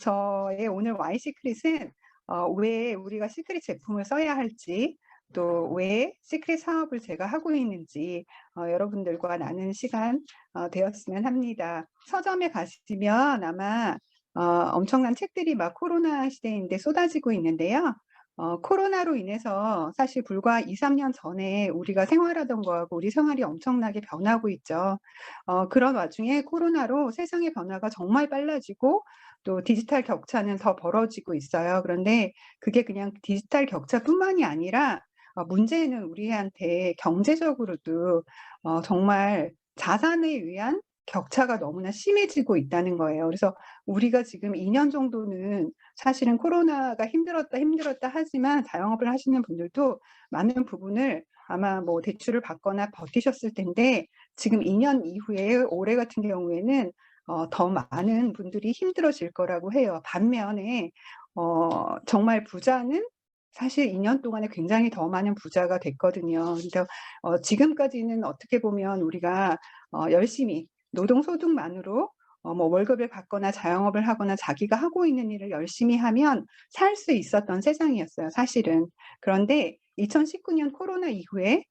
저의 오늘 와인 시크릿은 왜 우리가 시크릿 제품을 써야 할지, 또 왜 시크릿 사업을 제가 하고 있는지 여러분들과 나누는 시간 되었으면 합니다. 서점에 가시면 아마 엄청난 책들이 막 코로나 시대인데 쏟아지고 있는데요. 코로나로 인해서 사실 불과 2, 3년 전에 우리가 생활하던 거하고 우리 생활이 엄청나게 변하고 있죠. 그런 와중에 코로나로 세상의 변화가 정말 빨라지고 또 디지털 격차는 더 벌어지고 있어요. 그런데 그게 그냥 디지털 격차뿐만이 아니라 문제는 우리한테 경제적으로도 정말 자산에 의한 격차가 너무나 심해지고 있다는 거예요. 그래서 우리가 지금 2년 정도는 사실은 코로나가 힘들었다 하지만 자영업을 하시는 분들도 많은 부분을 아마 뭐 대출을 받거나 버티셨을 텐데, 지금 2년 이후에 올해 같은 경우에는 더 많은 분들이 힘들어질 거라고 해요. 반면에 정말 부자는 사실 2년 동안에 굉장히 더 많은 부자가 됐거든요. 그러니까 지금까지는 어떻게 보면 우리가 열심히 노동소득만으로 뭐 월급을 받거나 자영업을 하거나 자기가 하고 있는 일을 열심히 하면 살 수 있었던 세상이었어요, 사실은. 그런데 2019년 코로나 이후에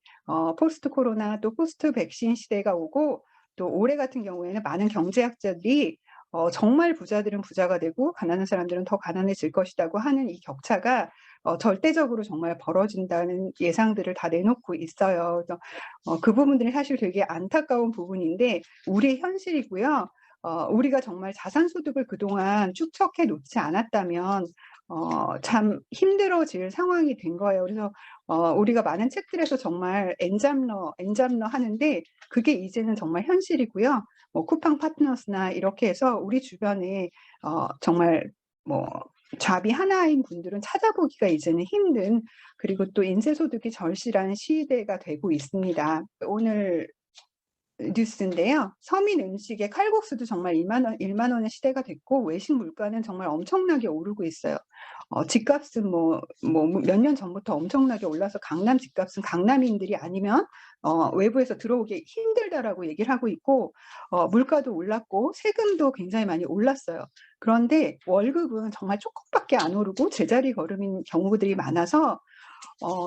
포스트 코로나 또 포스트 백신 시대가 오고, 또 올해 같은 경우에는 많은 경제학자들이 정말 부자들은 부자가 되고 가난한 사람들은 더 가난해질 것이라고 하는 이 격차가 절대적으로 정말 벌어진다는 예상들을 다 내놓고 있어요. 그래서 그 부분들이 사실 되게 안타까운 부분인데 우리의 현실이고요. 우리가 정말 자산소득을 그동안 축적해 놓지 않았다면 참 힘들어질 상황이 된 거예요. 그래서 우리가 많은 책들에서 정말 엔잡러 하는데 그게 이제는 정말 현실이고요. 뭐 쿠팡 파트너스나 이렇게 해서 우리 주변에 정말 뭐 잡이 하나인 분들은 찾아보기가 이제는 힘든, 그리고 또 인쇄소득이 절실한 시대가 되고 있습니다. 오늘 뉴스인데요. 서민 음식의 칼국수도 정말 1만 원의 시대가 됐고, 외식 물가는 정말 엄청나게 오르고 있어요. 집값은 몇 년 전부터 엄청나게 올라서 강남 집값은 강남인들이 아니면 외부에서 들어오기 힘들다라고 얘기를 하고 있고, 물가도 올랐고 세금도 굉장히 많이 올랐어요. 그런데 월급은 정말 조금밖에 안 오르고 제자리 걸음인 경우들이 많아서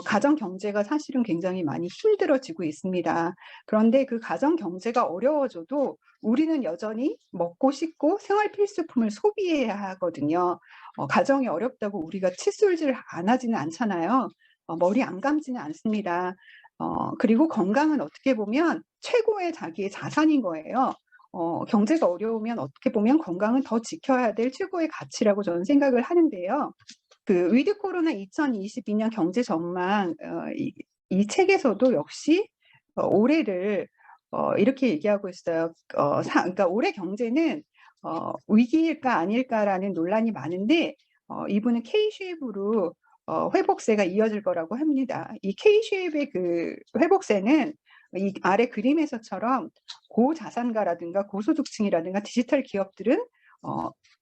가정 경제가 사실은 굉장히 많이 힘들어지고 있습니다. 그런데 그 가정 경제가 어려워져도 우리는 여전히 먹고 씻고 생활 필수품을 소비해야 하거든요. 가정이 어렵다고 우리가 칫솔질 안 하지는 않잖아요. 머리 안 감지는 않습니다. 그리고 건강은 어떻게 보면 최고의 자기의 자산인 거예요. 경제가 어려우면 어떻게 보면 건강은 더 지켜야 될 최고의 가치라고 저는 생각을 하는데요. 그 위드 코로나 2022년 경제 전망, 이 책에서도 역시 올해를 이렇게 얘기하고 있어요. 그러니까 올해 경제는 위기일까 아닐까라는 논란이 많은데, 이분은 K-쉐입으로 회복세가 이어질 거라고 합니다. 이 K-쉐입의 그 회복세는 이 아래 그림에서처럼 고자산가라든가 고소득층이라든가 디지털 기업들은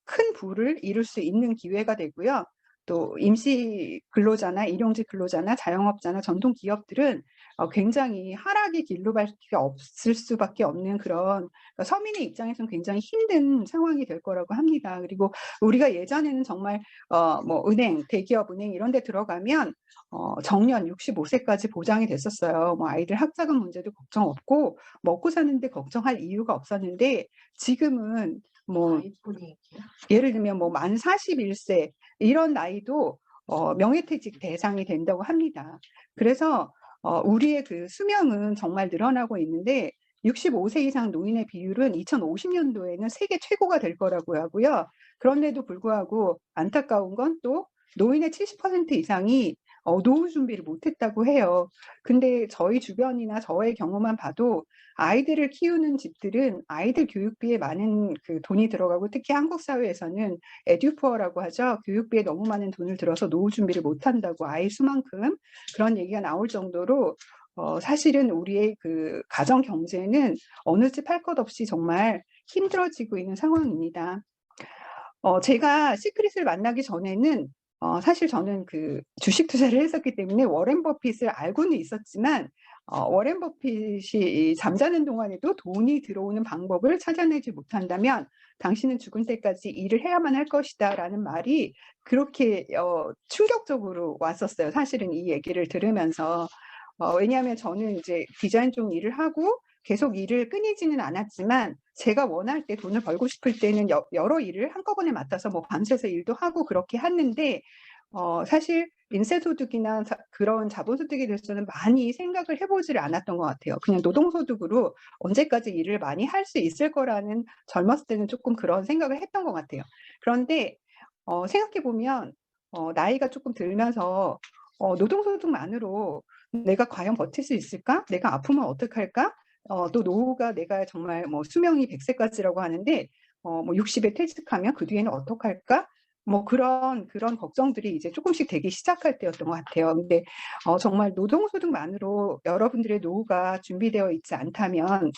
큰 부를 이룰 수 있는 기회가 되고요. 또 임시 근로자나 일용직 근로자나 자영업자나 전통 기업들은 굉장히 하락의 길로 갈 수밖에 없을 수밖에 없는 그런, 그러니까 서민의 입장에서는 굉장히 힘든 상황이 될 거라고 합니다. 그리고 우리가 예전에는 정말 뭐 은행, 대기업 은행 이런 데 들어가면 정년 65세까지 보장이 됐었어요. 뭐 아이들 학자금 문제도 걱정 없고 먹고 사는데 걱정할 이유가 없었는데, 지금은 뭐 예를 들면 뭐 만 41세 이런 나이도 명예퇴직 대상이 된다고 합니다. 그래서 우리의 그 수명은 정말 늘어나고 있는데 65세 이상 노인의 비율은 2050년도에는 세계 최고가 될 거라고 하고요. 그런데도 불구하고 안타까운 건 또 노인의 70% 이상이 노후 준비를 못했다고 해요. 근데 저희 주변이나 저의 경우만 봐도 아이들을 키우는 집들은 아이들 교육비에 많은 그 돈이 들어가고, 특히 한국 사회에서는 에듀푸어라고 하죠. 교육비에 너무 많은 돈을 들어서 노후 준비를 못한다고 아이 수만큼 그런 얘기가 나올 정도로 사실은 우리의 그 가정 경제는 어느 집 할 것 없이 정말 힘들어지고 있는 상황입니다. 제가 시크릿을 만나기 전에는 사실 저는 그 주식 투자를 했었기 때문에 워렌 버핏을 알고는 있었지만 워렌 버핏이 이 잠자는 동안에도 돈이 들어오는 방법을 찾아내지 못한다면 당신은 죽을 때까지 일을 해야만 할 것이다라는 말이 그렇게 충격적으로 왔었어요. 사실은 이 얘기를 들으면서. 왜냐하면 저는 이제 디자인 쪽 일을 하고 계속 일을 끊이지는 않았지만 제가 원할 때 돈을 벌고 싶을 때는 여러 일을 한꺼번에 맡아서 뭐 밤새서 일도 하고 그렇게 했는데 사실 인쇄소득이나 그런 자본소득에 대해서는 많이 생각을 해보지를 않았던 것 같아요. 그냥 노동소득으로 언제까지 일을 많이 할 수 있을 거라는 젊었을 때는 조금 그런 생각을 했던 것 같아요. 그런데 생각해보면 나이가 조금 들면서 노동소득만으로 내가 과연 버틸 수 있을까? 내가 아프면 어떡할까? 또 노후가 내가 정말 뭐 수명이 100세까지라고 하는데 뭐 60에 퇴직하면 그 뒤에는 어떡할까? 뭐 그런 걱정들이 이제 조금씩 되기 시작할 때였던 것 같아요. 근데 정말 노동소득만으로 여러분들의 노후가 준비되어 있지 않다면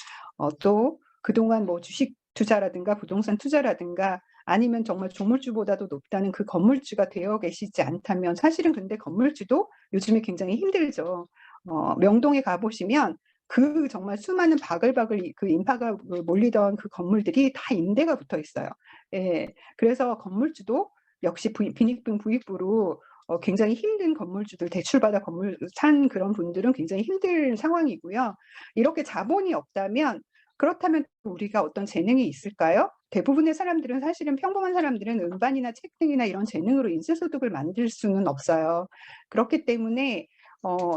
또 그동안 뭐 주식 투자라든가 부동산 투자라든가 아니면 정말 조물주보다도 높다는 그 건물주가 되어 계시지 않다면 사실은 근데 건물주도 요즘에 굉장히 힘들죠. 명동에 가보시면 그 정말 수많은 바글바글 그 인파가 몰리던 그 건물들이 다 임대가 붙어 있어요. 예, 그래서 건물주도 역시 빈익빈 부익부로 굉장히 힘든 건물주들 대출받아 건물 산 그런 분들은 굉장히 힘든 상황이고요. 이렇게 자본이 없다면 그렇다면 우리가 어떤 재능이 있을까요? 대부분의 사람들은 사실은 평범한 사람들은 음반이나 책 등이나 이런 재능으로 인쇄소득을 만들 수는 없어요. 그렇기 때문에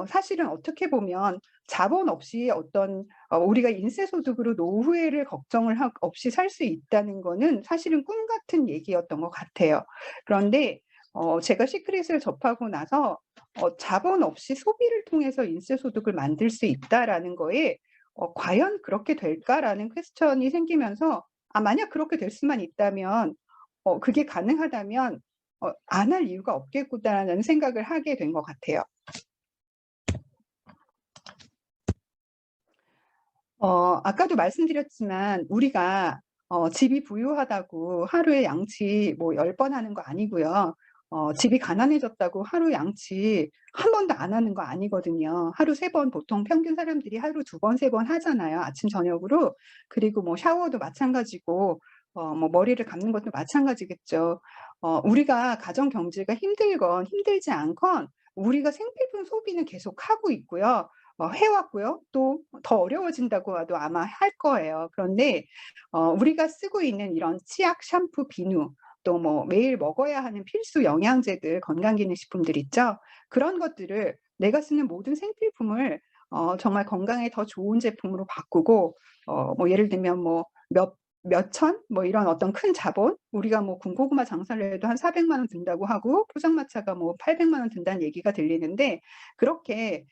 사실은 어떻게 보면 자본 없이 어떤 우리가 인쇄소득으로 노후에를 걱정을 없이 살 수 있다는 거는 사실은 꿈 같은 얘기였던 것 같아요. 그런데 제가 시크릿을 접하고 나서 자본 없이 소비를 통해서 인쇄소득을 만들 수 있다라는 거에 과연 그렇게 될까라는 퀘스천이 생기면서 만약 그렇게 될 수만 있다면 그게 가능하다면 안 할 이유가 없겠구나라는 생각을 하게 된 것 같아요. 아까도 말씀드렸지만 우리가 집이 부유하다고 하루에 양치 뭐 10번 하는 거 아니고요. 집이 가난해졌다고 하루 양치 한 번도 안 하는 거 아니거든요. 하루 3번 보통 평균 사람들이 하루 2번, 3번 하잖아요. 아침, 저녁으로. 그리고 뭐 샤워도 마찬가지고 뭐 머리를 감는 것도 마찬가지겠죠. 우리가 가정 경제가 힘들건 힘들지 않건 우리가 생필품 소비는 계속 하고 있고요. 해왔고요. 또 더 어려워진다고 해도 아마 할 거예요. 그런데 우리가 쓰고 있는 이런 치약, 샴푸, 비누, 또 뭐 매일 먹어야 하는 필수 영양제들, 건강기능식품들 있죠. 그런 것들을 내가 쓰는 모든 생필품을 정말 건강에 더 좋은 제품으로 바꾸고 뭐 예를 들면 뭐 몇천 뭐 이런 어떤 큰 자본 우리가 뭐 군고구마 장사를 해도 한 400만 원 든다고 하고 포장마차가 뭐 800만 원 든다는 얘기가 들리는데 그렇게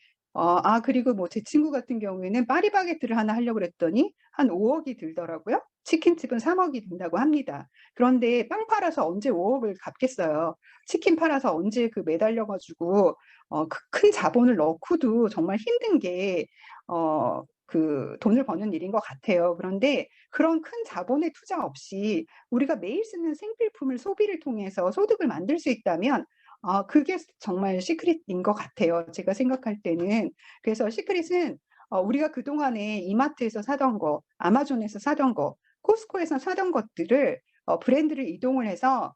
그리고 뭐 제 친구 같은 경우에는 파리바게트를 하나 하려고 그랬더니 한 5억이 들더라고요. 치킨집은 3억이 든다고 합니다. 그런데 빵 팔아서 언제 5억을 갚겠어요. 치킨 팔아서 언제 그 매달려가지고 그 큰 자본을 넣고도 정말 힘든 게 그 돈을 버는 일인 것 같아요. 그런데 그런 큰 자본의 투자 없이 우리가 매일 쓰는 생필품을 소비를 통해서 소득을 만들 수 있다면 그게 정말 시크릿인 것 같아요. 제가 생각할 때는. 그래서 시크릿은 우리가 그동안에 이마트에서 사던 거, 아마존에서 사던 거, 코스코에서 사던 것들을 브랜드를 이동을 해서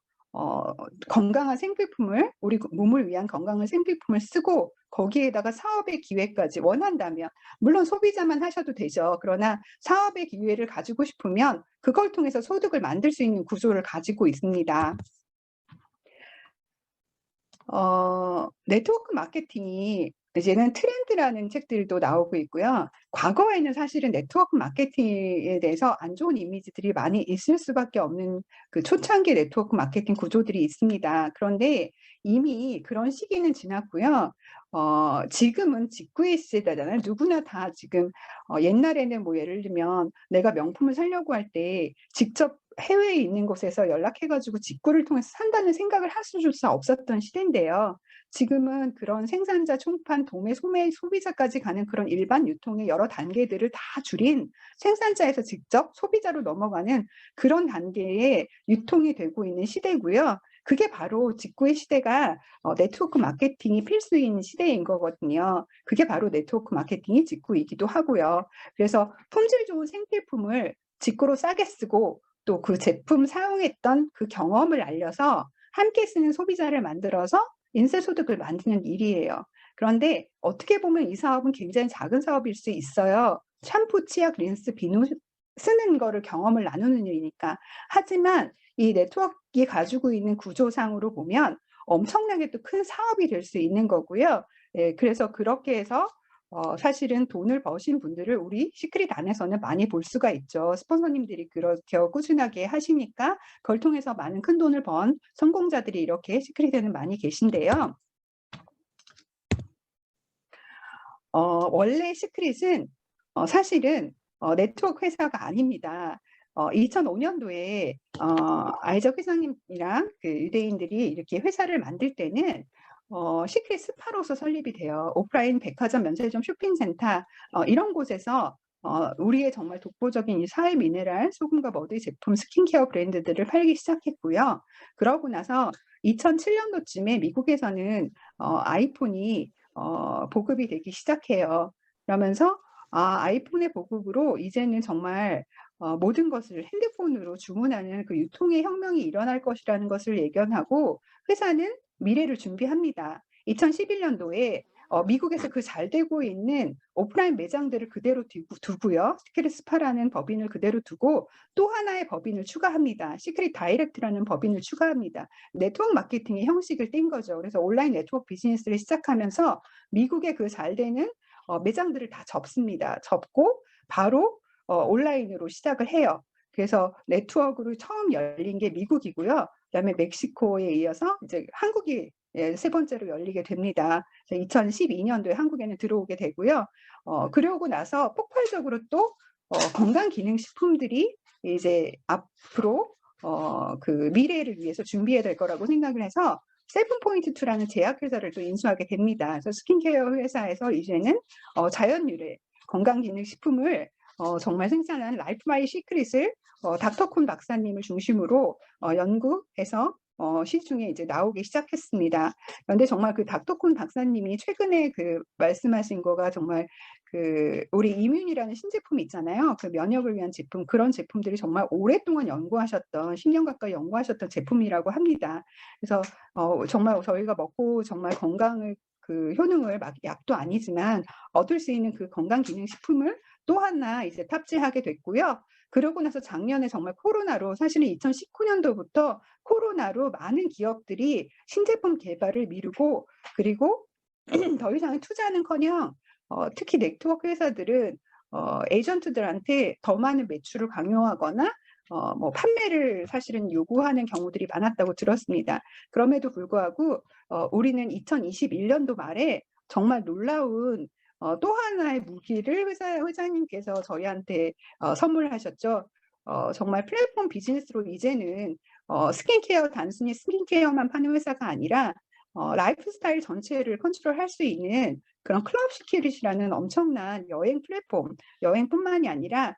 건강한 생필품을 우리 몸을 위한 건강한 생필품을 쓰고 거기에다가 사업의 기회까지 원한다면 물론 소비자만 하셔도 되죠. 그러나 사업의 기회를 가지고 싶으면 그걸 통해서 소득을 만들 수 있는 구조를 가지고 있습니다. 네트워크 마케팅이 이제는 트렌드라는 책들도 나오고 있고요. 과거에는 사실은 네트워크 마케팅에 대해서 안 좋은 이미지들이 많이 있을 수밖에 없는 그 초창기 네트워크 마케팅 구조들이 있습니다. 그런데 이미 그런 시기는 지났고요. 지금은 직구의 시대잖아요. 누구나 다 지금 옛날에는 뭐 예를 들면 내가 명품을 사려고 할 때 직접 해외에 있는 곳에서 연락해가지고 직구를 통해서 산다는 생각을 할 수조차 없었던 시대인데요. 지금은 그런 생산자, 총판, 도매, 소매, 소비자까지 가는 그런 일반 유통의 여러 단계들을 다 줄인 생산자에서 직접 소비자로 넘어가는 그런 단계의 유통이 되고 있는 시대고요. 그게 바로 직구의 시대가 네트워크 마케팅이 필수인 시대인 거거든요. 그게 바로 네트워크 마케팅이 직구이기도 하고요. 그래서 품질 좋은 생필품을 직구로 싸게 쓰고 또 그 제품 사용했던 그 경험을 알려서 함께 쓰는 소비자를 만들어서 인쇄소득을 만드는 일이에요. 그런데 어떻게 보면 이 사업은 굉장히 작은 사업일 수 있어요. 샴푸, 치약, 린스, 비누 쓰는 거를 경험을 나누는 일이니까. 하지만 이 네트워크가 가지고 있는 구조상으로 보면 엄청나게 또 큰 사업이 될 수 있는 거고요. 예, 그래서 그렇게 해서 사실은 돈을 버신 분들을 우리 시크릿 안에서는 많이 볼 수가 있죠. 스폰서님들이 그렇게 꾸준하게 하시니까 그걸 통해서 많은 큰 돈을 번 성공자들이 이렇게 시크릿에는 많이 계신데요. 원래 시크릿은 사실은 네트워크 회사가 아닙니다. 2005년도에 아이작 회장님이랑 그 유대인들이 이렇게 회사를 만들 때는 시크릿 스파로서 설립이 돼요. 오프라인 백화점, 면세점, 쇼핑센터 이런 곳에서 우리의 정말 독보적인 이 사회 미네랄, 소금과 머드 제품, 스킨케어 브랜드들을 팔기 시작했고요. 그러고 나서 2007년도쯤에 미국에서는 아이폰이 보급이 되기 시작해요. 그러면서 아이폰의 보급으로 이제는 정말 모든 것을 핸드폰으로 주문하는 그 유통의 혁명이 일어날 것이라는 것을 예견하고 회사는 미래를 준비합니다. 2011년도에 미국에서 그 잘 되고 있는 오프라인 매장들을 그대로 두고요. 시크릿 스파라는 법인을 그대로 두고 또 하나의 법인을 추가합니다. 시크릿 다이렉트라는 법인을 추가합니다. 네트워크 마케팅의 형식을 띈 거죠. 그래서 온라인 네트워크 비즈니스를 시작하면서 미국의 그 잘 되는 매장들을 다 접습니다. 접고 바로 온라인으로 시작을 해요. 그래서 네트워크로 처음 열린 게 미국이고요. 그다음에 멕시코에 이어서 이제 한국이 세 번째로 열리게 됩니다. 2012년도에 한국에는 들어오게 되고요. 그러고 나서 폭발적으로 또 건강기능식품들이 이제 앞으로 그 미래를 위해서 준비해야 될 거라고 생각을 해서 세븐포인트2라는 제약회사를 또 인수하게 됩니다. 그래서 스킨케어 회사에서 이제는 자연 유래 건강기능식품을 정말 생산한 라이프 마이 시크릿을 닥터콘 박사님을 중심으로 연구해서 시중에 이제 나오기 시작했습니다. 그런데 정말 그 닥터콘 박사님이 최근에 그 말씀하신 거가 정말 그 우리 이뮨이라는 신제품이 있잖아요. 그 면역을 위한 제품, 그런 제품들이 정말 오랫동안 연구하셨던 10년 가까이 연구하셨던 제품이라고 합니다. 그래서 정말 저희가 먹고 정말 건강을 그 효능을 막 약도 아니지만 얻을 수 있는 그 건강기능식품을 또 하나 이제 탑재하게 됐고요. 그러고 나서 작년에 정말 코로나로 사실은 2019년도부터 코로나로 많은 기업들이 신제품 개발을 미루고 그리고 더 이상 투자는커녕 특히 네트워크 회사들은 에이전트들한테 더 많은 매출을 강요하거나 뭐 판매를 사실은 요구하는 경우들이 많았다고 들었습니다. 그럼에도 불구하고 우리는 2021년도 말에 정말 놀라운 또 하나의 무기를 회장님께서 저희한테 선물하셨죠. 정말 플랫폼 비즈니스로 이제는 스킨케어 단순히 스킨케어만 파는 회사가 아니라 라이프스타일 전체를 컨트롤할 수 있는 그런 클럽 시큐릿이라는 엄청난 여행 플랫폼, 여행뿐만이 아니라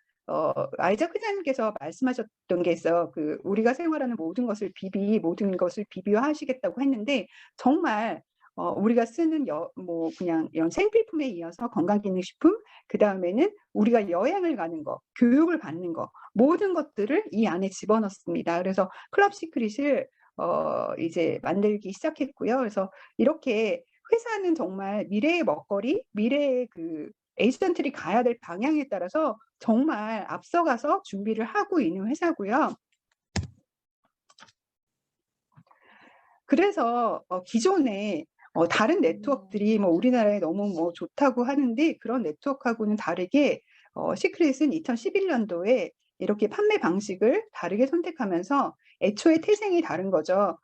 아이작 회장님께서 말씀하셨던 게 있어요. 그 우리가 생활하는 모든 것을 비비화하시겠다고 했는데 정말 우리가 쓰는 뭐 그냥 이런 생필품에 이어서 건강기능식품, 그 다음에는 우리가 여행을 가는 거, 교육을 받는 거, 모든 것들을 이 안에 집어넣습니다. 그래서 클럽 시크릿을 이제 만들기 시작했고요. 그래서 이렇게 회사는 정말 미래의 먹거리, 미래의 그 에이전트들이 가야 될 방향에 따라서 정말 앞서가서 준비를 하고 있는 회사고요. 그래서 기존에 다른 네트워크들이 뭐 우리나라에 너무 뭐 좋다고 하는데 그런 네트워크하고는 다르게 시크릿은 2011년도에 이렇게 판매 방식을 다르게 선택하면서 애초에 태생이 다른 거죠.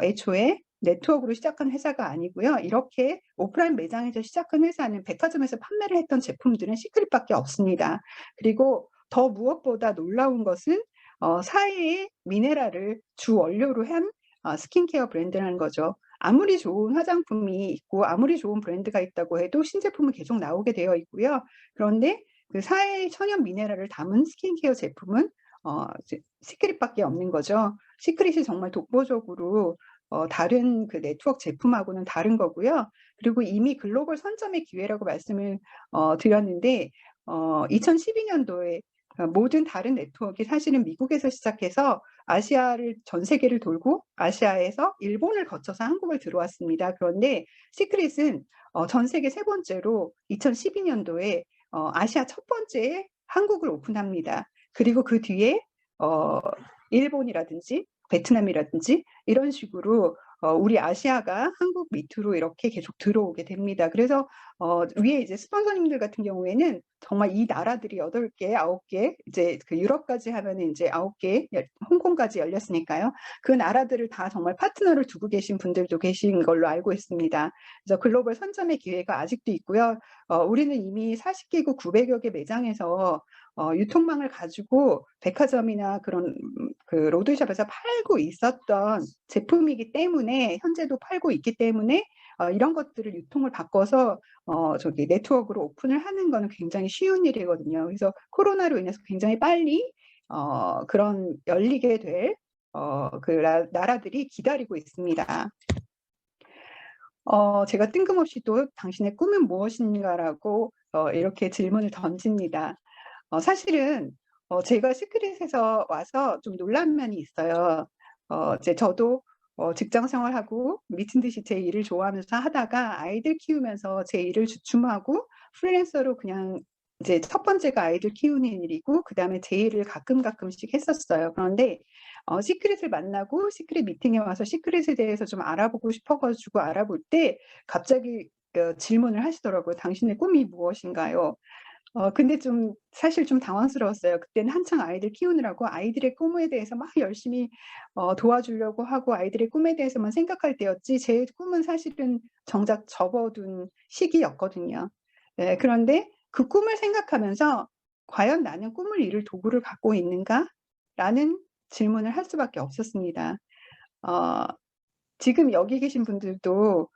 애초에 네트워크로 시작한 회사가 아니고요. 이렇게 오프라인 매장에서 시작한 회사는 백화점에서 판매를 했던 제품들은 시크릿밖에 없습니다. 그리고 더 무엇보다 놀라운 것은 사회의 미네랄을 주 원료로 한 스킨케어 브랜드라는 거죠. 아무리 좋은 화장품이 있고 아무리 좋은 브랜드가 있다고 해도 신제품은 계속 나오게 되어 있고요. 그런데 그 사회의 천연 미네랄을 담은 스킨케어 제품은 시크릿밖에 없는 거죠. 시크릿이 정말 독보적으로 다른 그 네트워크 제품하고는 다른 거고요. 그리고 이미 글로벌 선점의 기회라고 말씀을 드렸는데 2012년도에 모든 다른 네트워크가 사실은 미국에서 시작해서 아시아를 전 세계를 돌고 아시아에서 일본을 거쳐서 한국을 들어왔습니다. 그런데 시크릿은 전 세계 세 번째로 2012년도에 아시아 첫 번째에 한국을 오픈합니다. 그리고 그 뒤에 일본이라든지 베트남이라든지 이런 식으로 우리 아시아가 한국 밑으로 이렇게 계속 들어오게 됩니다. 그래서 위에 이제 스폰서님들 같은 경우에는 정말 이 나라들이 8개, 9개, 이제 그 유럽까지 하면은 이제 9개, 홍콩까지 열렸으니까요. 그 나라들을 다 정말 파트너를 두고 계신 분들도 계신 걸로 알고 있습니다. 그래서 글로벌 선점의 기회가 아직도 있고요. 우리는 이미 40개국 900여 개 매장에서 유통망을 가지고 백화점이나 그런 그 로드샵에서 팔고 있었던 제품이기 때문에 현재도 팔고 있기 때문에 이런 것들을 유통을 바꿔서 저기 네트워크로 오픈을 하는 거는 굉장히 쉬운 일이거든요. 그래서 코로나로 인해서 굉장히 빨리 그런 열리게 될 그 나라들이 기다리고 있습니다. 제가 뜬금없이 또 당신의 꿈은 무엇인가라고 이렇게 질문을 던집니다. 사실은 제가 시크릿에서 와서 좀 놀란 면이 있어요. 이제 저도 직장 생활하고 미친 듯이 제 일을 좋아하면서 하다가 아이들 키우면서 제 일을 주춤하고 프리랜서로 그냥 이제 첫 번째가 아이들 키우는 일이고 그 다음에 제 일을 가끔씩 했었어요. 그런데 시크릿을 만나고 시크릿 미팅에 와서 시크릿에 대해서 좀 알아보고 싶어가지고 알아볼 때 갑자기 질문을 하시더라고요. 당신의 꿈이 무엇인가요? 근데 사실 좀 당황스러웠어요. 그때는 한창 아이들 키우느라고 아이들의 꿈에 대해서 막 열심히 도와주려고 하고 아이들의 꿈에 대해서만 생각할 때였지 제 꿈은 사실은 정작 접어둔 시기였거든요. 네, 그런데 그 꿈을 생각하면서 과연 나는 꿈을 이룰 도구를 갖고 있는가? 라는 질문을 할 수밖에 없었습니다. 지금 여기 계신 분들도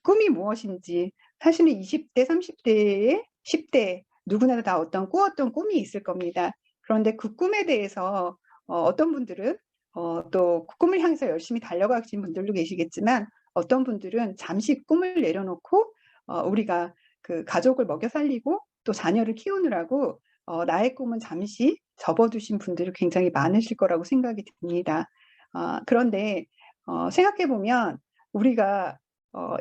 꿈이 무엇인지 사실은 20대, 30대에 10대 누구나 다 어떤 꾸었던 꿈이 있을 겁니다. 그런데 그 꿈에 대해서 어떤 분들은 또 그 꿈을 향해서 열심히 달려가신 분들도 계시겠지만 어떤 분들은 잠시 꿈을 내려놓고 우리가 그 가족을 먹여 살리고 또 자녀를 키우느라고 나의 꿈은 잠시 접어두신 분들이 굉장히 많으실 거라고 생각이 듭니다. 그런데 생각해보면 우리가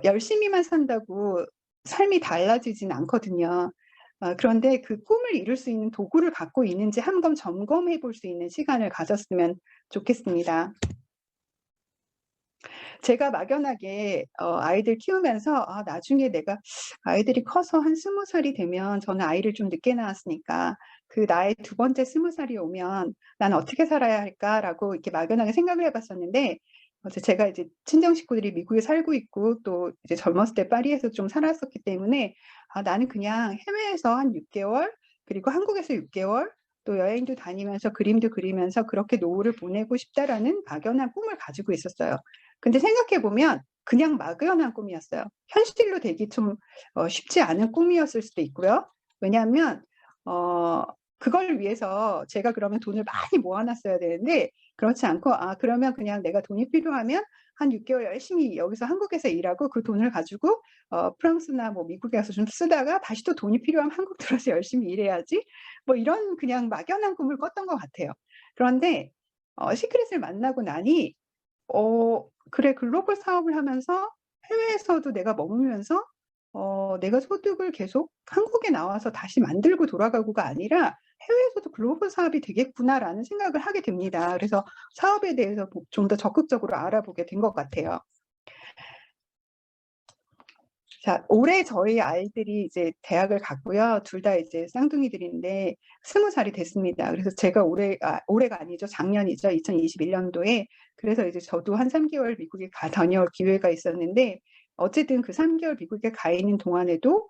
열심히만 산다고 삶이 달라지진 않거든요. 그런데 그 꿈을 이룰 수 있는 도구를 갖고 있는지 한번 점검해 볼 수 있는 시간을 가졌으면 좋겠습니다. 제가 막연하게 아이들 키우면서 나중에 내가 아이들이 커서 한 20살이 되면 저는 아이를 좀 늦게 낳았으니까 그 나의 두 번째 20살이 오면 난 어떻게 살아야 할까라고 이렇게 막연하게 생각을 해봤었는데 제가 이제 친정 식구들이 미국에 살고 있고 또 이제 젊었을 때 파리에서 좀 살았었기 때문에 나는 그냥 해외에서 한 6개월 그리고 한국에서 6개월 또 여행도 다니면서 그림도 그리면서 그렇게 노후를 보내고 싶다라는 막연한 꿈을 가지고 있었어요. 근데 생각해보면 그냥 막연한 꿈이었어요. 현실로 되기 좀 쉽지 않은 꿈이었을 수도 있고요. 왜냐하면 그걸 위해서 제가 그러면 돈을 많이 모아놨어야 되는데 그렇지 않고 그러면 그냥 내가 돈이 필요하면 한 6개월 열심히 여기서 한국에서 일하고 그 돈을 가지고 프랑스나 뭐 미국에 가서 좀 쓰다가 다시 또 돈이 필요하면 한국 들어서 열심히 일해야지 뭐 이런 그냥 막연한 꿈을 꿨던 것 같아요. 그런데 시크릿을 만나고 나니 그래 글로벌 사업을 하면서 해외에서도 내가 머물면서 내가 소득을 계속 한국에 나와서 다시 만들고 돌아가고가 아니라 해외에서도 글로벌 사업이 되겠구나라는 생각을 하게 됩니다. 그래서 사업에 대해서 좀 더 적극적으로 알아보게 된 것 같아요. 자, 올해 저희 아이들이 이제 대학을 갔고요. 둘 다 이제 쌍둥이들인데 20살이 됐습니다. 그래서 제가 올해가 아니죠. 작년이죠. 2021년도에. 그래서 이제 저도 한 3개월 미국에 다녀올 기회가 있었는데 어쨌든 그 3개월 미국에 가 있는 동안에도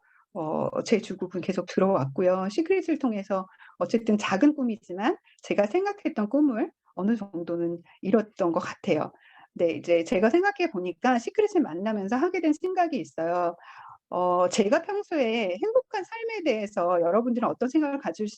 제 주국은 계속 들어왔고요. 시크릿을 통해서 어쨌든 작은 꿈이지만 제가 생각했던 꿈을 어느 정도는 이뤘던 것 같아요. 네, 이제 제가 생각해 보니까 시크릿을 만나면서 하게 된 생각이 있어요. 제가 평소에 행복한 삶에 대해서 여러분들은 어떤 생각을 가지고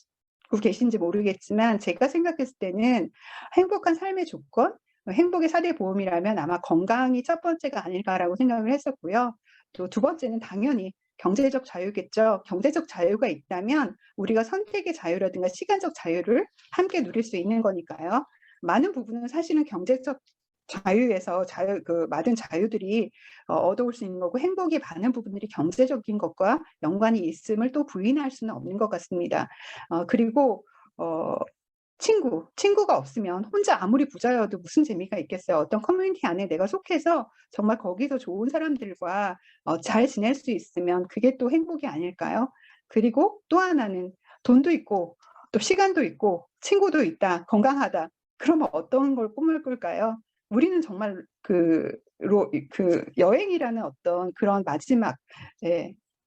계신지 모르겠지만 제가 생각했을 때는 행복한 삶의 조건, 행복의 4대 보험이라면 아마 건강이 첫 번째가 아닐까라고 생각을 했었고요. 또 두 번째는 당연히 경제적 자유겠죠. 경제적 자유가 있다면 우리가 선택의 자유라든가 시간적 자유를 함께 누릴 수 있는 거니까요. 많은 부분은 사실은 경제적 자유에서 많은 자유들이 얻어올 수 있는 거고, 행복이 많은 부분들이 경제적인 것과 연관이 있음을 또 부인할 수는 없는 것 같습니다. 그리고 친구가 없으면 혼자 아무리 부자여도 무슨 재미가 있겠어요. 어떤 커뮤니티 안에 내가 속해서 정말 거기서 좋은 사람들과 잘 지낼 수 있으면 그게 또 행복이 아닐까요? 그리고 또 하나는 돈도 있고 또 시간도 있고 친구도 있다, 건강하다. 그러면 어떤 걸 꿈을 꿀까요? 우리는 정말 그 여행이라는 어떤 그런 마지막,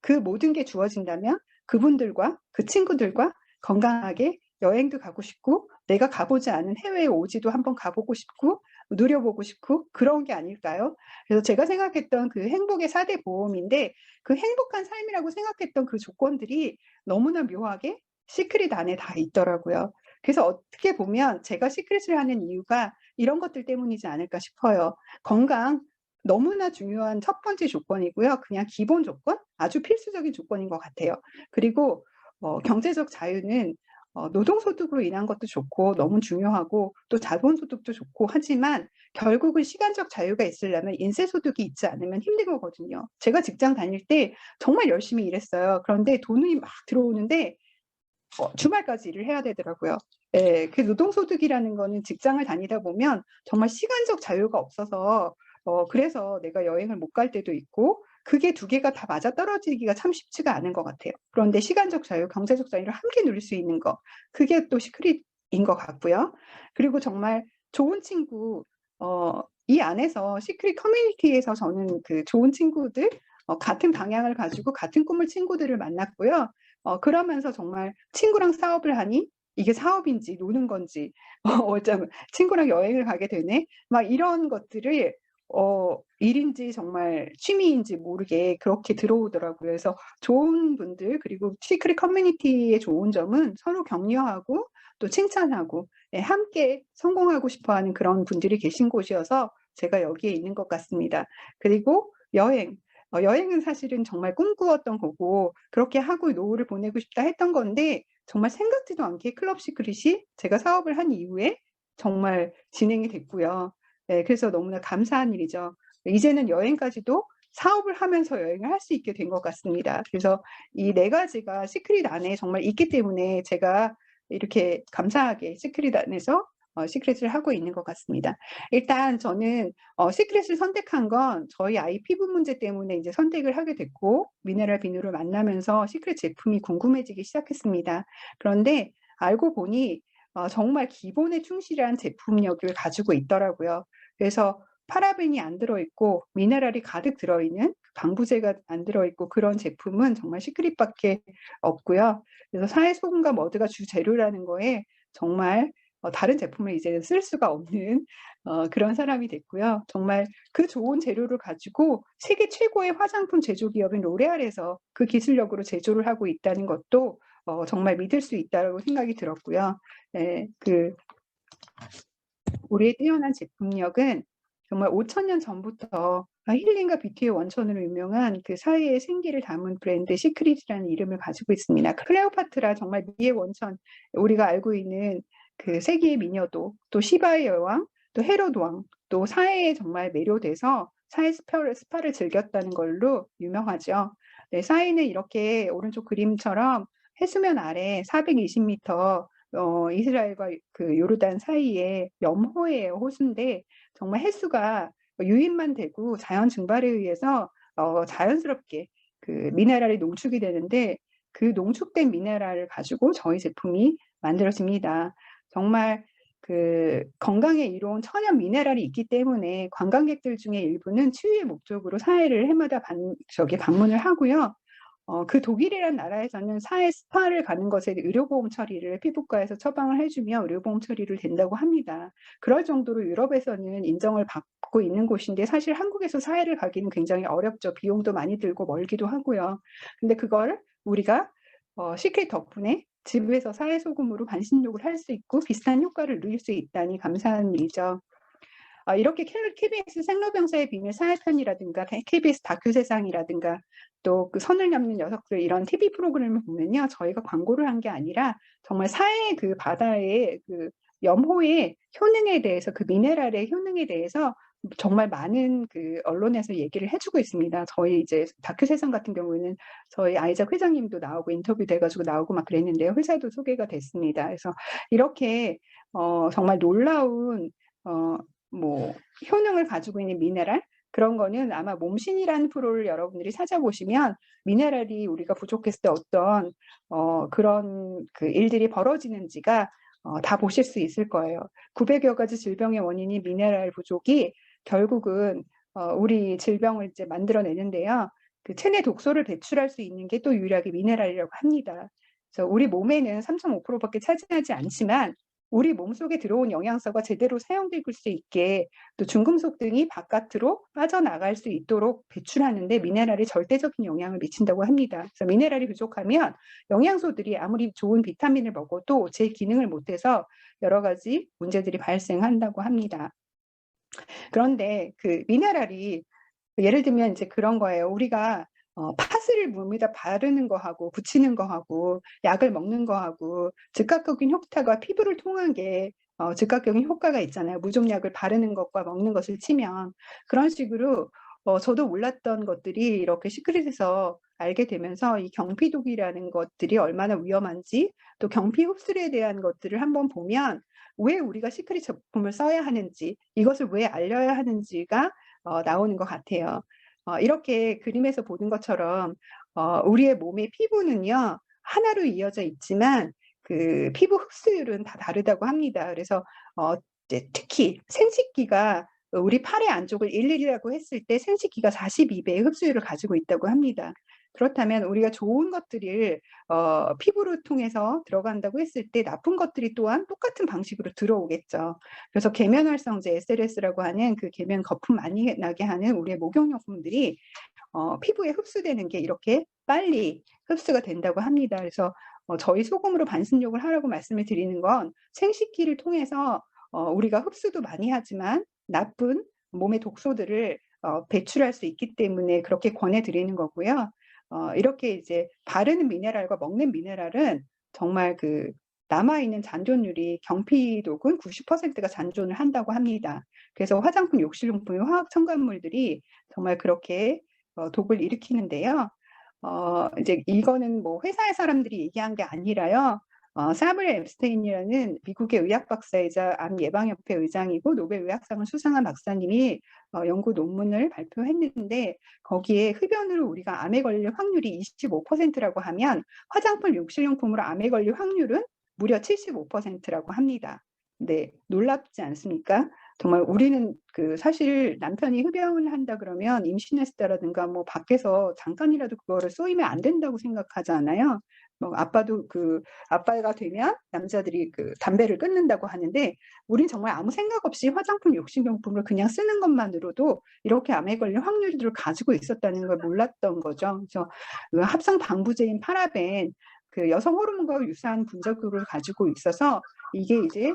그 모든 게 주어진다면 그분들과 그 친구들과 건강하게 여행도 가고 싶고, 내가 가보지 않은 해외에 오지도 한번 가보고 싶고, 누려보고 싶고, 그런 게 아닐까요? 그래서 제가 생각했던 그 행복의 4대 보험인데, 그 행복한 삶이라고 생각했던 그 조건들이 너무나 묘하게 시크릿 안에 다 있더라고요. 그래서 어떻게 보면 제가 시크릿을 하는 이유가 이런 것들 때문이지 않을까 싶어요. 건강, 너무나 중요한 첫 번째 조건이고요. 그냥 기본 조건, 아주 필수적인 조건인 것 같아요. 그리고 경제적 자유는 노동소득으로 인한 것도 좋고 너무 중요하고, 또 자본소득도 좋고 하지만 결국은 시간적 자유가 있으려면 인세소득이 있지 않으면 힘든 거거든요. 제가 직장 다닐 때 정말 열심히 일했어요. 그런데 돈이 막 들어오는데 주말까지 일을 해야 되더라고요. 그 노동소득이라는 거는 직장을 다니다 보면 정말 시간적 자유가 없어서 그래서 내가 여행을 못 갈 때도 있고, 그게 두 개가 다 맞아떨어지기가 참 쉽지가 않은 것 같아요. 그런데 시간적 자유, 경제적 자유를 함께 누릴 수 있는 거, 그게 또 시크릿인 것 같고요. 그리고 정말 좋은 친구, 이 안에서 시크릿 커뮤니티에서 저는 그 좋은 친구들, 같은 방향을 가지고 같은 꿈을 친구들을 만났고요. 그러면서 정말 친구랑 사업을 하니 이게 사업인지 노는 건지, 어쩌면 친구랑 여행을 가게 되네, 막 이런 것들을 일인지 정말 취미인지 모르게 그렇게 들어오더라고요. 그래서 좋은 분들, 그리고 시크릿 커뮤니티의 좋은 점은 서로 격려하고 또 칭찬하고, 함께 성공하고 싶어하는 그런 분들이 계신 곳이어서 제가 여기에 있는 것 같습니다. 그리고 여행은 사실은 정말 꿈꾸었던 거고, 그렇게 하고 노후를 보내고 싶다 했던 건데, 정말 생각지도 않게 클럽 시크릿이 제가 사업을 한 이후에 정말 진행이 됐고요. 그래서 너무나 감사한 일이죠. 이제는 여행까지도 사업을 하면서 여행을 할 수 있게 된 것 같습니다. 그래서 이 네 가지가 시크릿 안에 정말 있기 때문에 제가 이렇게 감사하게 시크릿 안에서 시크릿을 하고 있는 것 같습니다. 일단 저는 시크릿을 선택한 건 저희 아이 피부 문제 때문에 이제 선택을 하게 됐고, 미네랄 비누를 만나면서 시크릿 제품이 궁금해지기 시작했습니다. 그런데 알고 보니 정말 기본에 충실한 제품력을 가지고 있더라고요. 그래서 파라벤이 안 들어있고 미네랄이 가득 들어있는, 방부제가 안 들어있고, 그런 제품은 정말 시크릿밖에 없고요. 그래서 사회소금과 머드가 주 재료라는 거에 정말 다른 제품을 이제는 쓸 수가 없는 그런 사람이 됐고요. 정말 그 좋은 재료를 가지고 세계 최고의 화장품 제조 기업인 로레알에서 그 기술력으로 제조를 하고 있다는 것도 정말 믿을 수 있다고 생각이 들었고요. 우리의 뛰어난 제품력은 정말 5,000년 전부터 힐링과 뷰티의 원천으로 유명한 그 사회의 생기를 담은 브랜드 시크릿이라는 이름을 가지고 있습니다. 클레오파트라, 정말 미의 원천, 우리가 알고 있는 그 세계의 미녀도, 또 시바의 여왕, 또 헤롯 왕, 또 사회에 정말 매료돼서 사회 스파를 즐겼다는 걸로 유명하죠. 네, 사회는 이렇게 오른쪽 그림처럼 해수면 아래 420m, 이스라엘과 그 요르단 사이에 염호예요. 호수인데 정말 해수가 유입만 되고 자연 증발에 의해서 자연스럽게 그 미네랄이 농축이 되는데, 그 농축된 미네랄을 가지고 저희 제품이 만들어집니다. 정말 그 건강에 이로운 천연 미네랄이 있기 때문에 관광객들 중에 일부는 치유의 목적으로 사회를 해마다 방문을 하고요. 그 독일이라는 나라에서는 사회 스파를 가는 것에 의료보험 처리를 피부과에서 처방을 해주며 의료보험 처리를 된다고 합니다. 그럴 정도로 유럽에서는 인정을 받고 있는 곳인데, 사실 한국에서 사회를 가기는 굉장히 어렵죠. 비용도 많이 들고 멀기도 하고요. 근데 그걸 우리가 시크릿 덕분에 집에서 사회소금으로 반신욕을 할 수 있고 비슷한 효과를 누릴 수 있다니 감사한 일이죠. 이렇게 KBS 생로병사의 비밀 사회편이라든가 KBS 다큐세상이라든가 또 그 선을 넘는 녀석들 이런 TV 프로그램을 보면요, 저희가 광고를 한 게 아니라 정말 사회의 그 바다의 그 염호의 효능에 대해서, 그 미네랄의 효능에 대해서 정말 많은 그 언론에서 얘기를 해주고 있습니다. 저희 이제 다큐세상 같은 경우에는 저희 아이작 회장님도 나오고 인터뷰 돼가지고 나오고 막 그랬는데요. 회사도 소개가 됐습니다. 그래서 이렇게 정말 놀라운 뭐 효능을 가지고 있는 미네랄, 그런 거는 아마 몸신이라는 프로를 여러분들이 찾아보시면 미네랄이 우리가 부족했을 때 어떤 그런 그 일들이 벌어지는지가 다 보실 수 있을 거예요. 900여 가지 질병의 원인이 미네랄 부족이 결국은 우리 질병을 이제 만들어내는데요. 그 체내 독소를 배출할 수 있는 게 또 유일하게 미네랄이라고 합니다. 그래서 우리 몸에는 3.5%밖에 차지하지 않지만 우리 몸속에 들어온 영양소가 제대로 사용될 수 있게 또 중금속 등이 바깥으로 빠져나갈 수 있도록 배출하는데 미네랄이 절대적인 영향을 미친다고 합니다. 그래서 미네랄이 부족하면 영양소들이 아무리 좋은 비타민을 먹어도 제 기능을 못해서 여러 가지 문제들이 발생한다고 합니다. 그런데 그 미네랄이 예를 들면 이제 그런 거예요. 우리가 파스를 몸에다 바르는 거하고 붙이는 거하고 약을 먹는 거하고 즉각적인 효과가 피부를 통한 게 즉각적인 효과가 있잖아요. 무좀약을 바르는 것과 먹는 것을 치면 그런 식으로 저도 몰랐던 것들이 이렇게 시크릿에서 알게 되면서 이 경피독이라는 것들이 얼마나 위험한지, 또 경피 흡수에 대한 것들을 한번 보면 왜 우리가 시크릿 제품을 써야 하는지, 이것을 왜 알려야 하는지가 나오는 것 같아요. 이렇게 그림에서 보는 것처럼 우리의 몸의 피부는요, 하나로 이어져 있지만 그 피부 흡수율은 다 다르다고 합니다. 그래서 이제 특히 생식기가 우리 팔의 안쪽을 1:1이라고 했을 때 생식기가 42배의 흡수율을 가지고 있다고 합니다. 그렇다면 우리가 좋은 것들을 피부를 통해서 들어간다고 했을 때 나쁜 것들이 또한 똑같은 방식으로 들어오겠죠. 그래서 계면활성제 SLS라고 하는 그 계면 거품 많이 나게 하는 우리의 목욕용품들이 피부에 흡수되는 게 이렇게 빨리 흡수가 된다고 합니다. 그래서 저희 소금으로 반신욕을 하라고 말씀을 드리는 건 생식기를 통해서 우리가 흡수도 많이 하지만 나쁜 몸의 독소들을 배출할 수 있기 때문에 그렇게 권해드리는 거고요. 이렇게 이제 바르는 미네랄과 먹는 미네랄은 정말 그 남아있는 잔존율이 경피독은 90%가 잔존을 한다고 합니다. 그래서 화장품, 욕실용품의 화학 첨가물들이 정말 그렇게 독을 일으키는데요. 이제 이거는 뭐 회사의 사람들이 얘기한 게 아니라요. 사물 앱스테인이라는 미국의 의학 박사이자 암 예방협회 의장이고 노벨 의학상을 수상한 박사님이 연구 논문을 발표했는데 거기에 흡연으로 우리가 암에 걸릴 확률이 25%라고 하면 화장품, 욕실용품으로 암에 걸릴 확률은 무려 75%라고 합니다. 네, 놀랍지 않습니까? 정말 우리는 그 사실 남편이 흡연을 한다 그러면 임신했을 때라든가 뭐 밖에서 잠깐이라도 그거를 쏘이면 안 된다고 생각하잖아요. 뭐 아빠도 그 아빠가 되면 남자들이 그 담배를 끊는다고 하는데 우린 정말 아무 생각 없이 화장품, 욕실용품을 그냥 쓰는 것만으로도 이렇게 암에 걸릴 확률을 가지고 있었다는 걸 몰랐던 거죠. 그래서 그 합성 방부제인 파라벤, 그 여성 호르몬과 유사한 분자구를 가지고 있어서 이게 이제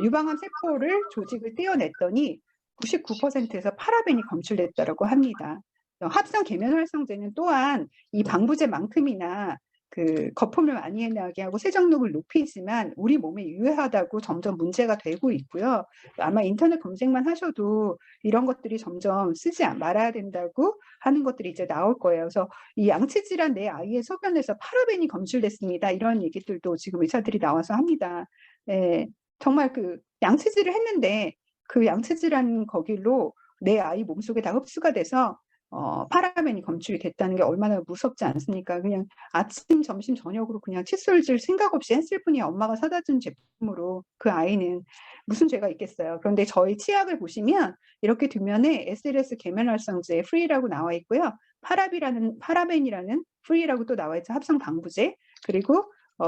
유방암 세포를 조직을 떼어냈더니 99%에서 파라벤이 검출됐다고 합니다. 합성 계면활성제는 또한 이 방부제만큼이나 그 거품을 많이 나게 하고 세정력을 높이지만 우리 몸에 유해하다고 점점 문제가 되고 있고요. 아마 인터넷 검색만 하셔도 이런 것들이 점점 쓰지 말아야 된다고 하는 것들이 이제 나올 거예요. 그래서 이 양치질한 내 아이의 소변에서 파라벤이 검출됐습니다. 이런 얘기들도 지금 의사들이 나와서 합니다. 네, 정말 그 양치질을 했는데 그 양치질한 거길로 내 아이 몸속에 다 흡수가 돼서 파라벤이 검출이 됐다는 게 얼마나 무섭지 않습니까? 그냥 아침, 점심, 저녁으로 그냥 칫솔질 생각 없이 했을 뿐이야. 엄마가 사다 준 제품으로 그 아이는 무슨 죄가 있겠어요. 그런데 저희 치약을 보시면 이렇게 뒷면에 SLS 계면활성제 프리라고 나와 있고요. 파라벤이라는 프리라고 또 나와 있죠. 합성 방부제. 그리고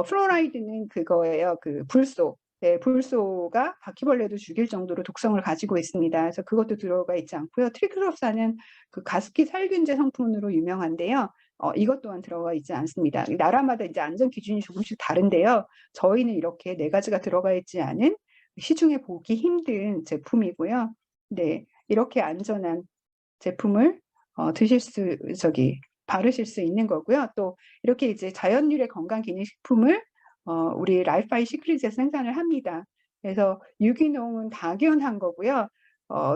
플로라이드는 그거예요. 그 불소. 네, 불소가 바퀴벌레도 죽일 정도로 독성을 가지고 있습니다. 그래서 그것도 들어가 있지 않고요. 트리클롭사는 그 가습기 살균제 성분으로 유명한데요. 이것 또한 들어가 있지 않습니다. 나라마다 이제 안전 기준이 조금씩 다른데요. 저희는 이렇게 4가지가 들어가 있지 않은 시중에 보기 힘든 제품이고요. 네, 이렇게 안전한 제품을 바르실 수 있는 거고요. 또 이렇게 이제 자연 유래 건강기능식품을 우리 라이프바이 시크릿에서 생산을 합니다. 그래서 유기농은 다견한 거고요.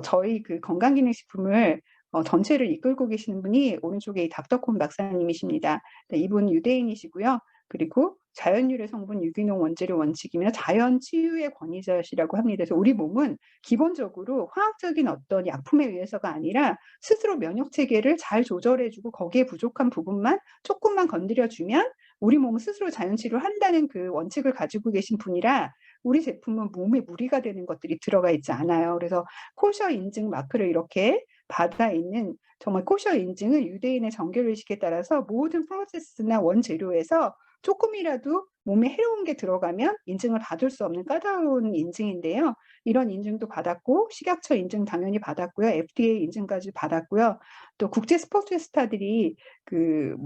저희 그 건강기능식품을 전체를 이끌고 계시는 분이 오른쪽에 이 닥터콘 박사님이십니다. 네, 이분 유대인이시고요. 그리고 자연유래 성분 유기농 원재료 원칙이며 자연 치유의 권위자시라고 합니다. 그래서 우리 몸은 기본적으로 화학적인 어떤 약품에 의해서가 아니라 스스로 면역 체계를 잘 조절해주고 거기에 부족한 부분만 조금만 건드려주면 우리 몸은 스스로 자연 치유를 한다는 그 원칙을 가지고 계신 분이라 우리 제품은 몸에 무리가 되는 것들이 들어가 있지 않아요. 그래서 코셔 인증 마크를 이렇게 받아 있는, 정말 코셔 인증은 유대인의 정결의식에 따라서 모든 프로세스나 원재료에서 조금이라도 몸에 해로운 게 들어가면 인증을 받을 수 없는 까다로운 인증인데요. 이런 인증도 받았고 식약처 인증 당연히 받았고요. FDA 인증까지 받았고요. 또 국제 스포츠 스타들이 그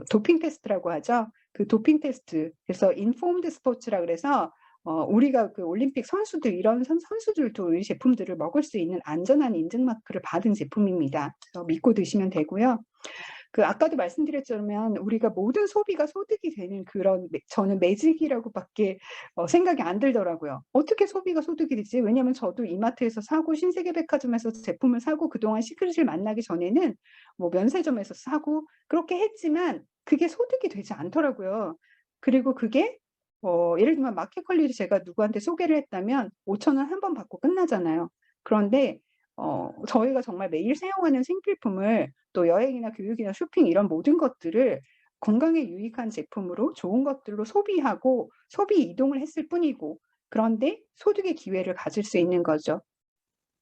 도핑 테스트라고 하죠. 그 도핑 테스트, 그래서 인폼드 스포츠라 그래서 우리가 그 올림픽 선수들, 이런 선수들도 이 제품들을 먹을 수 있는 안전한 인증 마크를 받은 제품입니다. 그래서 믿고 드시면 되고요. 그 아까도 말씀드렸지만 우리가 모든 소비가 소득이 되는 그런, 저는 매직이라고밖에 생각이 안 들더라고요. 어떻게 소비가 소득이 되지? 왜냐하면 저도 이마트에서 사고 신세계백화점에서 제품을 사고 그동안 시크릿을 만나기 전에는 뭐 면세점에서 사고 그렇게 했지만 그게 소득이 되지 않더라고요. 그리고 그게 예를 들면 마켓컬리를 제가 누구한테 소개를 했다면 5,000원 한 번 받고 끝나잖아요. 그런데 저희가 정말 매일 사용하는 생필품을 또 여행이나 교육이나 쇼핑 이런 모든 것들을 건강에 유익한 제품으로 좋은 것들로 소비하고 소비 이동을 했을 뿐이고, 그런데 소득의 기회를 가질 수 있는 거죠.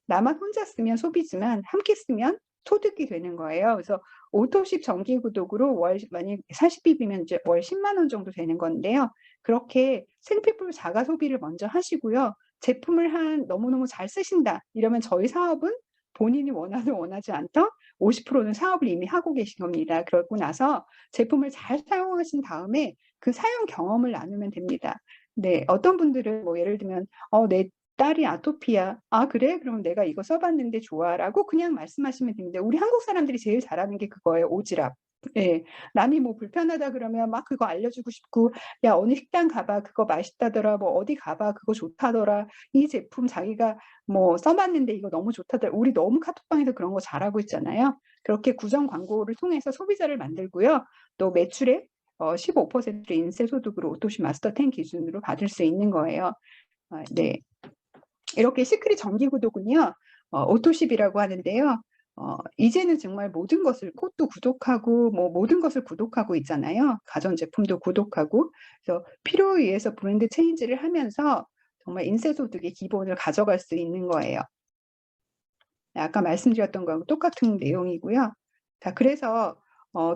나만 혼자 쓰면 소비지만 함께 쓰면 소득이 되는 거예요. 그래서 오토십 정기 구독으로 만약 40BB면 이제 월 10만 원 정도 되는 건데요. 그렇게 생필품 자가 소비를 먼저 하시고요. 제품을 너무너무 잘 쓰신다 이러면 저희 사업은 본인이 원하든 원하지 않던 50%는 사업을 이미 하고 계신 겁니다. 그러고 나서 제품을 잘 사용하신 다음에 그 사용 경험을 나누면 됩니다. 네, 어떤 분들은 뭐 예를 들면 내 딸이 아토피야. 아, 그래? 그럼 내가 이거 써봤는데 좋아. 라고 그냥 말씀하시면 됩니다. 우리 한국 사람들이 제일 잘하는 게 그거예요. 오지랖. 예. 남이 뭐 불편하다 그러면 막 그거 알려주고 싶고, 야, 어느 식당 가봐. 그거 맛있다더라. 뭐 어디 가봐. 그거 좋다더라. 이 제품 자기가 뭐 써봤는데 이거 너무 좋다더라. 우리 너무 카톡방에서 그런 거 잘하고 있잖아요. 그렇게 구정 광고를 통해서 소비자를 만들고요. 또 매출의 15% 인세 소득으로 오토시 마스터 10 기준으로 받을 수 있는 거예요. 네. 이렇게 시크릿 정기 구독은요, 오토십이라고 하는데요. 이제는 정말 모든 것을, 꽃도 구독하고, 뭐 모든 것을 구독하고 있잖아요. 가전제품도 구독하고. 그래서 필요에 의해서 브랜드 체인지를 하면서 정말 인쇄소득의 기본을 가져갈 수 있는 거예요. 아까 말씀드렸던 거하고 똑같은 내용이고요. 자, 그래서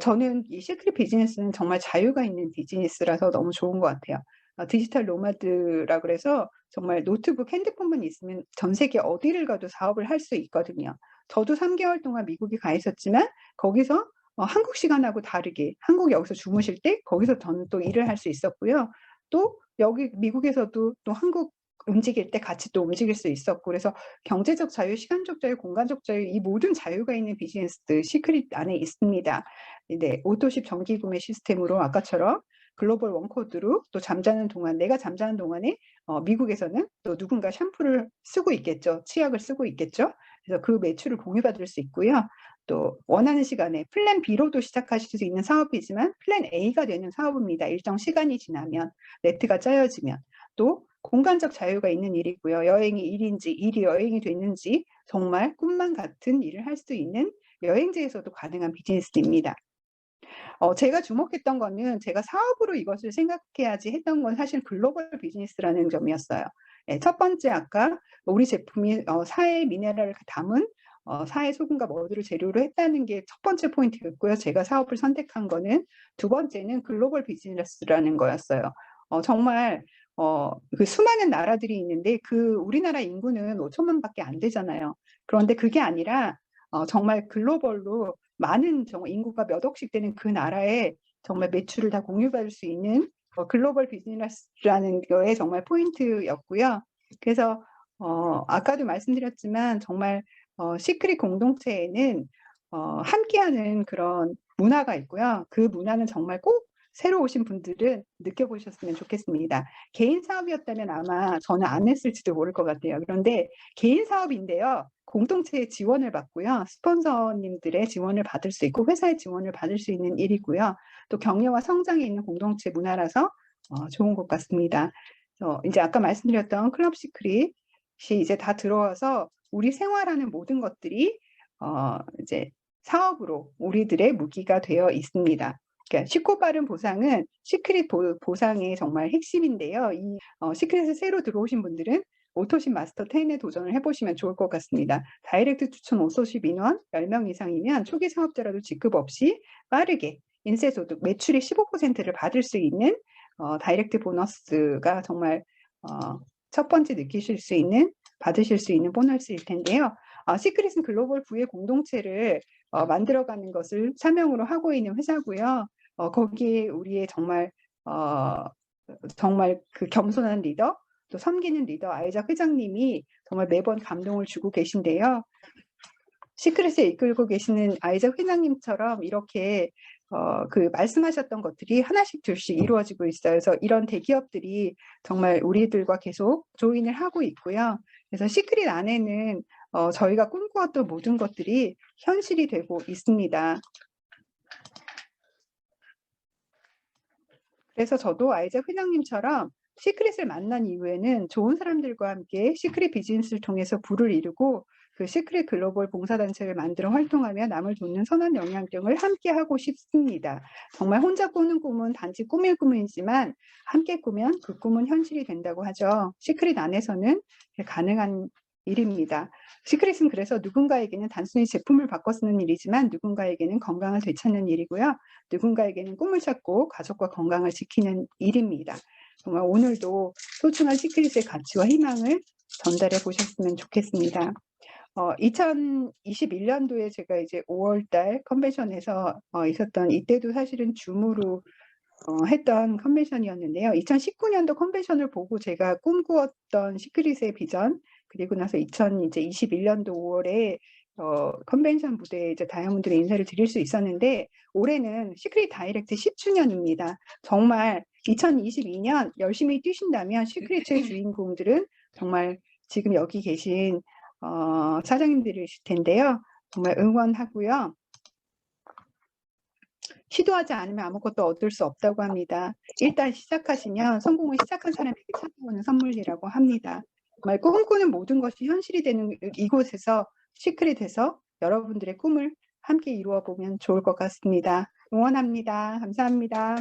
저는 이 시크릿 비즈니스는 정말 자유가 있는 비즈니스라서 너무 좋은 것 같아요. 디지털 노마드라 그래서 정말 노트북, 핸드폰만 있으면 전 세계 어디를 가도 사업을 할 수 있거든요. 저도 3개월 동안 미국에 가 있었지만 거기서 한국 시간하고 다르게 한국 여기서 주무실 때 거기서 저는 또 일을 할 수 있었고요. 또 여기 미국에서도 또 한국 움직일 때 같이 또 움직일 수 있었고, 그래서 경제적 자유, 시간적 자유, 공간적 자유, 이 모든 자유가 있는 비즈니스들 시크릿 안에 있습니다. 네, 오토십 정기 구매 시스템으로 아까처럼 글로벌 원코드로 또 잠자는 동안, 내가 잠자는 동안에 미국에서는 또 누군가 샴푸를 쓰고 있겠죠. 치약을 쓰고 있겠죠. 그래서 그 매출을 공유받을 수 있고요. 또 원하는 시간에 플랜 B로도 시작하실 수 있는 사업이지만 플랜 A가 되는 사업입니다. 일정 시간이 지나면, 네트가 짜여지면. 또 공간적 자유가 있는 일이고요. 여행이 일인지 일이 여행이 됐는지 정말 꿈만 같은 일을 할 수 있는 여행지에서도 가능한 비즈니스입니다. 제가 주목했던 거는 제가 사업으로 이것을 생각해야지 했던 건 사실 글로벌 비즈니스라는 점이었어요. 네, 첫 번째 아까 우리 제품이 사해 미네랄을 담은 사해 소금과 머드를 재료로 했다는 게 첫 번째 포인트였고요. 제가 사업을 선택한 거는 두 번째는 글로벌 비즈니스라는 거였어요. 정말 그 수많은 나라들이 있는데 그 우리나라 인구는 5천만밖에 안 되잖아요. 그런데 그게 아니라 정말 글로벌로 많은 정말 인구가 몇 억씩 되는 그 나라에 정말 매출을 다 공유받을 수 있는 글로벌 비즈니스라는 거에 정말 포인트였고요. 그래서 아까도 말씀드렸지만 정말 시크릿 공동체에는 함께하는 그런 문화가 있고요. 그 문화는 정말 꼭 새로 오신 분들은 느껴보셨으면 좋겠습니다. 개인 사업이었다면 아마 저는 안 했을지도 모를 것 같아요. 그런데 개인 사업인데요. 공동체의 지원을 받고요. 스폰서님들의 지원을 받을 수 있고 회사의 지원을 받을 수 있는 일이고요. 또 격려와 성장이 있는 공동체 문화라서 좋은 것 같습니다. 이제 아까 말씀드렸던 클럽 시크릿이 이제 다 들어와서 우리 생활하는 모든 것들이 이제 사업으로 우리들의 무기가 되어 있습니다. 그러니까 쉽고 빠른 보상은 시크릿 보상의 정말 핵심인데요. 이 시크릿에 새로 들어오신 분들은 오토십 마스터 10에 도전을 해보시면 좋을 것 같습니다. 다이렉트 추천 오토십 인원 10명 이상이면 초기 사업자라도 직급 없이 빠르게 인쇄소득 매출의 15%를 받을 수 있는 다이렉트 보너스가 정말 첫 번째 느끼실 수 있는 받으실 수 있는 보너스일 텐데요. 시크릿은 글로벌 부의 공동체를 만들어가는 것을 사명으로 하고 있는 회사고요. 거기에 우리의 정말 정말 그 겸손한 리더, 또 섬기는 리더 아이작 회장님이 정말 매번 감동을 주고 계신데요. 시크릿에 이끌고 계시는 아이작 회장님처럼 이렇게 그 말씀하셨던 것들이 하나씩 둘씩 이루어지고 있어요. 그래서 이런 대기업들이 정말 우리들과 계속 조인을 하고 있고요. 그래서 시크릿 안에는 저희가 꿈꾸었던 모든 것들이 현실이 되고 있습니다. 그래서 저도 아이작 회장님처럼 시크릿을 만난 이후에는 좋은 사람들과 함께 시크릿 비즈니스를 통해서 부를 이루고 그 시크릿 글로벌 봉사단체를 만들어 활동하며 남을 돕는 선한 영향력을 함께 하고 싶습니다. 정말 혼자 꾸는 꿈은 단지 꿈일 꿈이지만 함께 꾸면 그 꿈은 현실이 된다고 하죠. 시크릿 안에서는 가능한 일입니다. 시크릿은 그래서 누군가에게는 단순히 제품을 바꿔 쓰는 일이지만 누군가에게는 건강을 되찾는 일이고요. 누군가에게는 꿈을 찾고 가족과 건강을 지키는 일입니다. 정말 오늘도 소중한 시크릿의 가치와 희망을 전달해 보셨으면 좋겠습니다. 2021년도에 제가 이제 5월달 컨벤션에서 있었던 이때도 사실은 줌으로 했던 컨벤션이었는데요. 2019년도 컨벤션을 보고 제가 꿈꾸었던 시크릿의 비전, 그리고 나서 2021년도 5월에 컨벤션 무대에 이제 다이아몬드로 인사를 드릴 수 있었는데 올해는 시크릿 다이렉트 10주년입니다. 정말 2022년 열심히 뛰신다면 시크릿의 주인공들은 정말 지금 여기 계신 사장님들이실 텐데요. 정말 응원하고요. 시도하지 않으면 아무것도 얻을 수 없다고 합니다. 일단 시작하시면 성공을 시작한 사람에게 찾아오는 선물이라고 합니다. 정말 꿈꾸는 모든 것이 현실이 되는 이곳에서 시크릿에서 여러분들의 꿈을 함께 이루어 보면 좋을 것 같습니다. 응원합니다. 감사합니다.